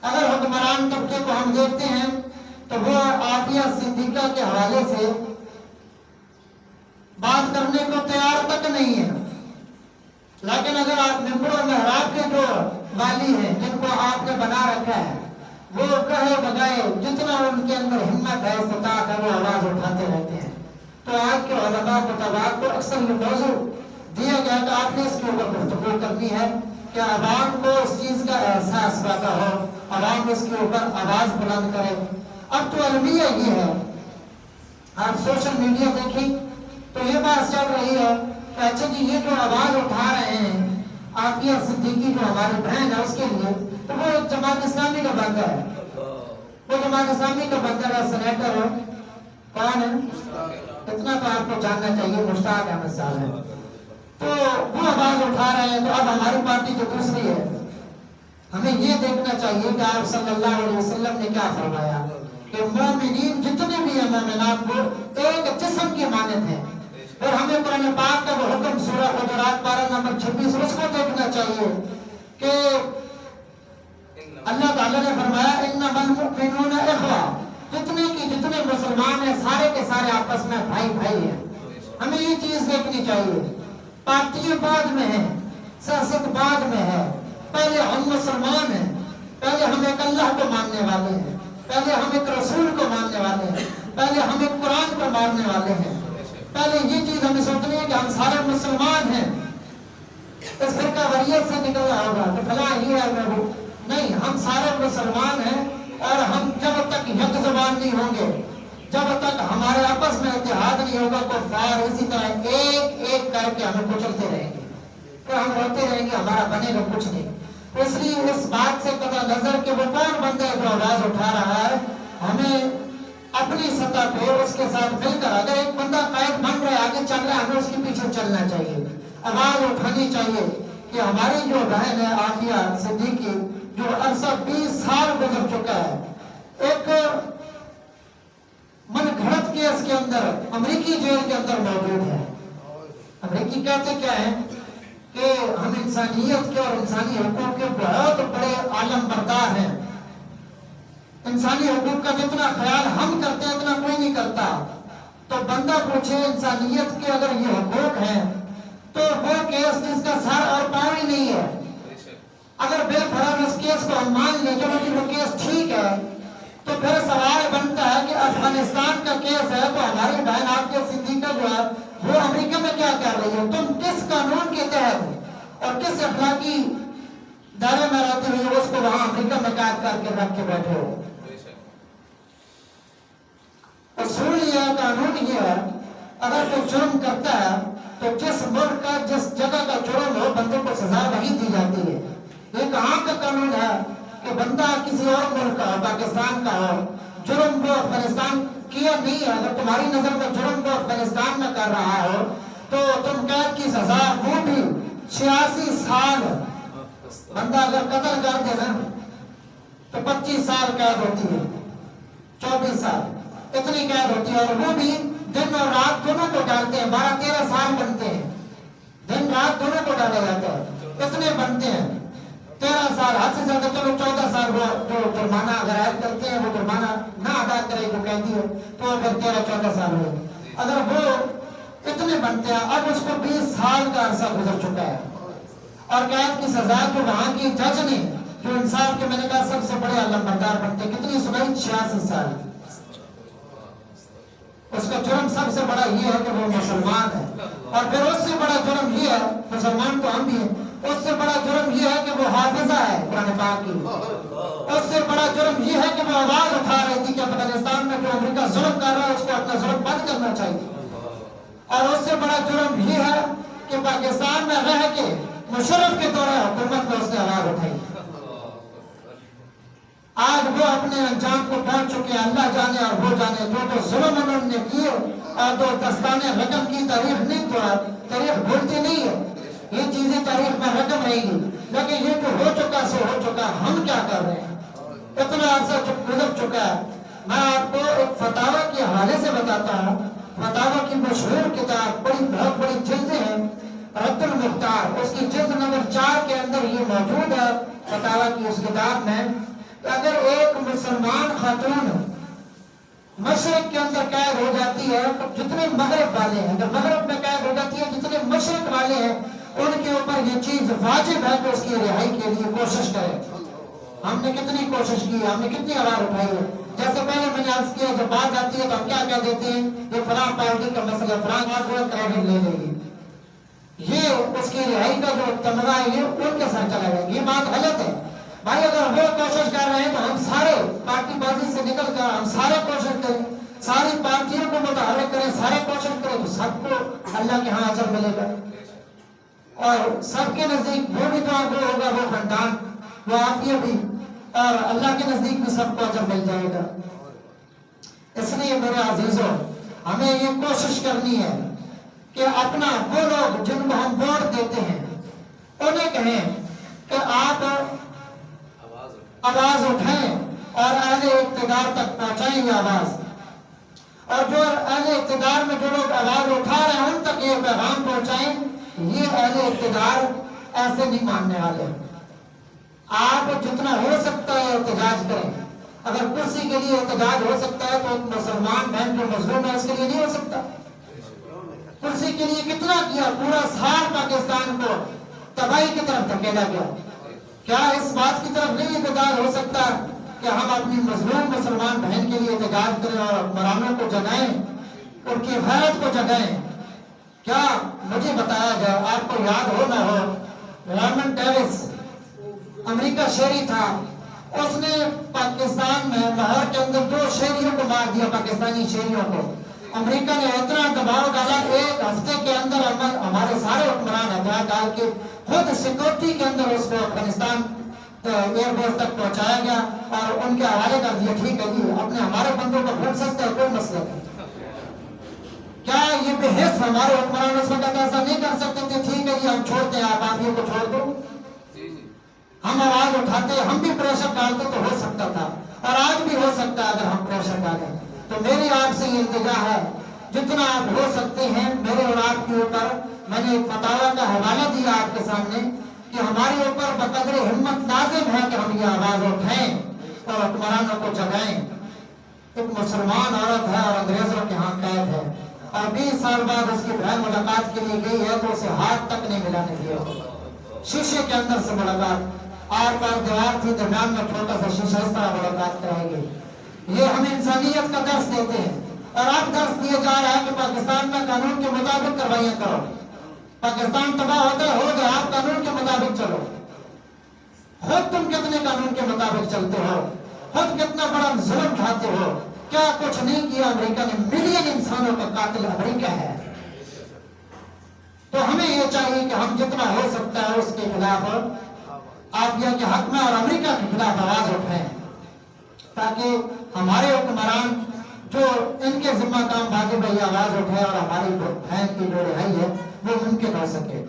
اگر حکمران طبقے کو ہم دیکھتے ہیں تو وہ عافیہ صدیقہ کے حوالے سے بات کرنے کو تیار تک نہیں ہے، لیکن اگر آپ ممبر و محراب کے جو والی ہیں جن کو آپ نے بنا رکھا ہے، وہ کہے بگائے جتنا ان کے اندر ہمت ہے استطاعت ہے وہ آواز اٹھاتے رہتے ہیں۔ تو آج کے علماء مطابق کو اکثر یہ موضوع دیا گیا کہ آپ نے اس کے اوپر گفتگو کرنی ہے کہ عوام کو اس چیز کا احساس پیدا ہو، عوام اس کے اوپر آواز بلند کرے۔ اب تو المیہ یہ ہے، آپ سوشل میڈیا دیکھیں تو یہ بات چل رہی ہے کہ اچھا جی یہ جو آواز اٹھا رہے ہیں عافیہ صدیقی جو ہماری بہن ہے اس کے لیے، تو وہ جماعت اسلامی کا بندہ ہے، وہ جماعت اسلامی کا بندہ ہے، سینیٹر ہے، کون ہے اتنا تو آپ کو جاننا چاہیے، مشتاق احمد صاحب ہے۔ تو وہ آواز اٹھا رہے ہیں، تو اب ہماری پارٹی جو دوسری ہے، ہمیں یہ دیکھنا چاہیے کہ آپ صلی اللہ علیہ وسلم نے کیا فرمایا کہ مومنین جتنے بھی ہیں مومنات وہ ایک جسم کی مانند ہیں، اور ہمیں قرآن پاک کا وہ حکم سورہ حجرات پارہ نمبر 26 اس کو دیکھنا چاہیے کہ اللہ تعالیٰ نے فرمایا انما المؤمنون اخوہ، جتنے مسلمان ہیں سارے کے سارے آپس میں بھائی بھائی ہیں۔ ہمیں یہ چیز دیکھنی چاہیے، پارٹیاں بعد میں ہیں، سیاست بعد میں ہے، پہلے ہم مسلمان ہیں، پہلے ہم ایک اللہ کو ماننے والے ہیں، پہلے ہم ایک رسول کو ماننے والے ہیں، پہلے ہم ایک قرآن کو ماننے والے ہیں۔ پہلے یہ چیز ہمیں سوچنی ہے کہ ہم سارے مسلمان ہیں، اس فرقہ واریت سے نکلنا ہوگا کہ فلاں یہ ہے میں وہ نہیں، ہم سارے مسلمان ہیں، اور ہم جب تک یک زبان نہیں ہوں گے، جب تک ہمارے آپس میں اتحاد نہیں ہوگا، کفار اسی طرح ایک ایک کر کے ہمیں کچلتے رہیں گے، پھر ہم ہوتے رہیں گے، ہمارا بنے گا کچھ نہیں۔ اس لیے اس بات سے قطع نظر کہ وہ کون بندہ ہے جو آواز اٹھا رہا ہے، ہمیں اپنی سطح پہ اس کے ساتھ مل کر، اگر ایک بندہ قائد بن رہا ہے آگے چل رہا ہے، ہمیں اس کے پیچھے چلنا چاہیے، آواز اٹھانی چاہیے کہ ہماری جو بہن ہے عافیہ صدیقی جو عرصہ 20 سال گزر چکا ہے، ایک من گھڑت کیس کے اندر امریکی جیل کے اندر موجود ہے۔ امریکی کہتے کیا ہے کہ ہم انسانیت کے اور انسانی حقوق کے بہت بڑے عالم بردار ہیں، انسانی حقوق کا جتنا خیال ہم کرتے ہیں اتنا کوئی نہیں کرتا۔ تو بندہ پوچھے انسانیت کے اگر یہ حقوق ہیں تو وہ کیس جس کا سر اور پاؤں ہی نہیں ہے، اگر بالفرض اس کیس کو ہم مان لیں چلو کہ وہ کیس ٹھیک ہے، تو پھر سوال بنتا ہے کہ افغانستان کا کیس ہے تو ہماری بہن عافیہ صدیقہ جو ہے وہ امریکہ میں کیا کر رہی ہے؟ تم کس قانون کے تحت اور کس اخلاقی دائرے میں رہتے ہوئے اس کو وہاں امریکہ میں قید کر کے رکھ کے بیٹھے ہو؟ اصول یہ ہے، قانون یہ ہے، اگر کوئی جرم کرتا ہے تو جس ملک کا جس جگہ کا جرم ہو بندے کو سزا وہی دی جاتی ہے۔ یہ کہاں کا قانون ہے کہ بندہ کسی اور ملک کا ہو، پاکستان کا ہو، جرم کو افغانستان کیا نہیں ہے، اگر تمہاری نظر میں جرم کو افغانستان میں کر رہا ہو تو تم قید کی سزا وہ بھی 86 سال، بندہ اگر قتل کر دے نا تو 25 سال قید ہوتی ہے، 24 سال اتنی قید ہوتی ہے، اور وہ بھی دن اور رات دونوں کو ڈالتے ہیں، 12-13 سال بنتے ہیں، دن رات دونوں کو ڈالا جاتا ہے، اتنے بنتے ہیں 13 سال، حد سے زیادہ چلو 14 سال وہ جو جرمانہ اگر عائد کرتے ہیں وہ جرمانہ نہ ادا کرے جو قیدی ہو تو پھر 13-14 سال ہوئے، اگر وہ اتنے بنتے ہیں۔ اب اس کو 20 سال کا عرصہ گزر چکا ہے، اور قید کی سزا جو وہاں کی جج نے جو انصاف کے میں نے کہا سب سے بڑے علم بردار بنتے کتنی سنائی 86 سال، اس کا جرم سب سے بڑا یہ ہے کہ وہ مسلمان ہے، اور پھر اس سے بڑا جرم یہ ہے، مسلمان تو ہم بھی ہیں، اس سے بڑا جرم یہ ہے کہ وہ حافظہ ہے قرآن پاک کی، اس سے بڑا جرم یہ ہے کہ وہ آواز اٹھا رہی تھی کہ افغانستان میں جو امریکہ ظلم کر رہا ہے اس کو اپنا ظلم بند کرنا چاہیے، اور اس سے بڑا جرم یہ ہے کہ پاکستان میں رہ کے مشرف کے دور حکومت میں اس نے آواز اٹھائی۔ آج وہ اپنے انجام کو پہنچ چکے ہیں، اللہ جانے اور وہ جانے، جو ظلم انہوں نے کیے اور جو دستانے رقم کی تاریخ نہیں توڑا، تاریخ بھولتی نہیں ہے، یہ چیزیں تاریخ میں رقم رہے گی، لیکن یہ جو ہو چکا سو ہو چکا، ہم کیا کر رہے ہیں؟ اتنا عرصہ گزر چکا ہے۔ میں آپ کو ایک فتاوی کے حوالے سے بتاتا ہوں، فتاوی کی مشہور کتاب بہت بڑی جلدیں ہیں، رد المختار، اس کی جلد نمبر 4 کے اندر یہ موجود ہے فتاوی کی اس کتاب میں کہ اگر ایک مسلمان خاتون مشرق کے اندر قید ہو جاتی ہے تو جتنے مغرب والے ہیں، اگر مغرب میں قید ہو جاتی ہے جتنے مشرق والے ہیں ان کے اوپر یہ چیز واجب ہے کہ اس کی رہائی کے لیے کوشش کرے۔ ہم نے کتنی کوشش کی ہے، ہم نے کتنی آواز اٹھائی ہے۔ جیسے پہلے میں نے عرض کیا جب بات آتی ہے تو ہم کیا کہہ دیتے ہیں یہ فلاں پارٹی کا مسئلہ، فلاں کریڈٹ لے لے گی، یہ اس کی رہائی کا جو تمغہ ہے یہ ان کے ساتھ چلا جائے گا۔ یہ بات غلط ہے بھائی۔ اگر وہ کوشش کر رہے ہیں تو ہم سارے پارٹی بازی سے نکل کر ہم سارے کوشش کریں، ساری پارٹیوں کو متحرک کریں، سارے کوشش کریں تو سب کو اللہ کے ہاں اجر ملے گا، اور سب کے نزدیک وہ بھی تو وہ ہوگا، وہ خاندان، وہ عافیہ بھی، اور اللہ کے نزدیک بھی سب کو اجر مل جائے گا۔ اس لیے میرے عزیزوں ہمیں یہ کوشش کرنی ہے کہ اپنا وہ لوگ جن کو ہم ووٹ دیتے ہیں انہیں کہیں کہ آپ آواز اٹھائیں اور اہل اقتدار تک پہنچائیں یہ آواز، اور جو اہل اقتدار میں جو لوگ آواز اٹھا رہے ہیں ان تک یہ پیغام پہنچائیں یہ اہل اقتدار ایسے نہیں ماننے والے۔ آپ جتنا ہو سکتا ہے احتجاج کریں، اگر کرسی کے لیے احتجاج ہو سکتا ہے تو ایک مسلمان بہن جو مظلوم ہے اس کے لیے نہیں ہو سکتا؟ کرسی کے لیے کتنا کیا، پورا سال پاکستان کو تباہی کی طرف دھکیلا گیا، کیا اس بات کی طرف نہیں احتجاج ہو سکتا کہ ہم اپنی مظلوم مسلمان بہن کے لیے احتجاج کریں اور حکمرانوں کو جگائیں، ان کی غیرت کو جگائیں؟ کیا مجھے بتایا جائے، آپ کو یاد ہو نہ ہو، رامن ڈیوس امریکہ شہری تھا، اس نے پاکستان میں لاہور کے اندر 2 شہریوں کو مار دیا، پاکستانی شہریوں کو۔ امریکہ نے اتنا دباؤ ڈالا، ایک ہفتے کے اندر ہمارے سارے حکمران ہتھیار ڈال کے خود سیکورٹی کے اندر اس کو افغانستان ایئر بیس تک پہنچایا گیا اور ان کے حوالے کر دیا، ٹھیک ہے جی اپنے ہمارے بندوں کا خون سستا ہے، کوئی مسئلہ نہیں۔ کیا یہ بے حس ہمارے حکمران اس وقت ایسا نہیں کر سکتے تھے، ٹھیک ہے جی ہم چھوڑتے ہیں، آپ آفیوں کو چھوڑ دو؟ ہم آواز اٹھاتے، ہم بھی پریشر ڈالتے تو ہو سکتا تھا، اور آج بھی ہو سکتا ہے اگر ہم پریشر ڈالیں۔ تو میری آپ سے یہ التجا ہے جتنا آپ ہو سکتے ہیں میرے اور آپ کے اوپر، میں نے ایک فتاوی کا حوالہ دیا آپ کے سامنے کہ ہمارے اوپر بقدر ہمت لازم ہے کہ ہم یہ آواز اٹھائیں اور حکمرانوں کو جگائیں۔ ایک مسلمان عورت ہے اور انگریزوں کے ہاں قید ہے، اور 20 سال بعد اس کی بہن ملاقات کے لیے گئی ہے تو اسے ہاتھ تک نہیں ملانے دیا، شیشے کے اندر سے ملاقات، آر پار دیوار تھی، درمیان میں چھوٹا سا شیشہ، اس طرح ملاقات کرائی گئی۔ یہ ہم انسانیت کا درس دیتے ہیں، اور اب درس دیا جا رہا ہے کہ پاکستان میں قانون کے مطابق کروائیاں کرو، پاکستان تباہ ہوتا ہے ہو گیا، آپ قانون کے مطابق چلو۔ خود تم کتنے قانون کے مطابق چلتے ہو، خود کتنا بڑا ظلم ڈھاتے ہو، کیا کچھ نہیں کیا امریکہ نے، ملین انسانوں کا قاتل امریکہ ہے۔ تو ہمیں یہ چاہیے کہ ہم جتنا ہو سکتا ہے اس کے خلاف عافیہ کے حق میں اور امریکہ کے خلاف آواز اٹھائیں، تاکہ ہمارے حکمران جو ان کے ذمہ کام واجب ہے آواز اٹھائے اور ہماری بہن کی جو رہائی ہے وہ ممکن ہو سکے۔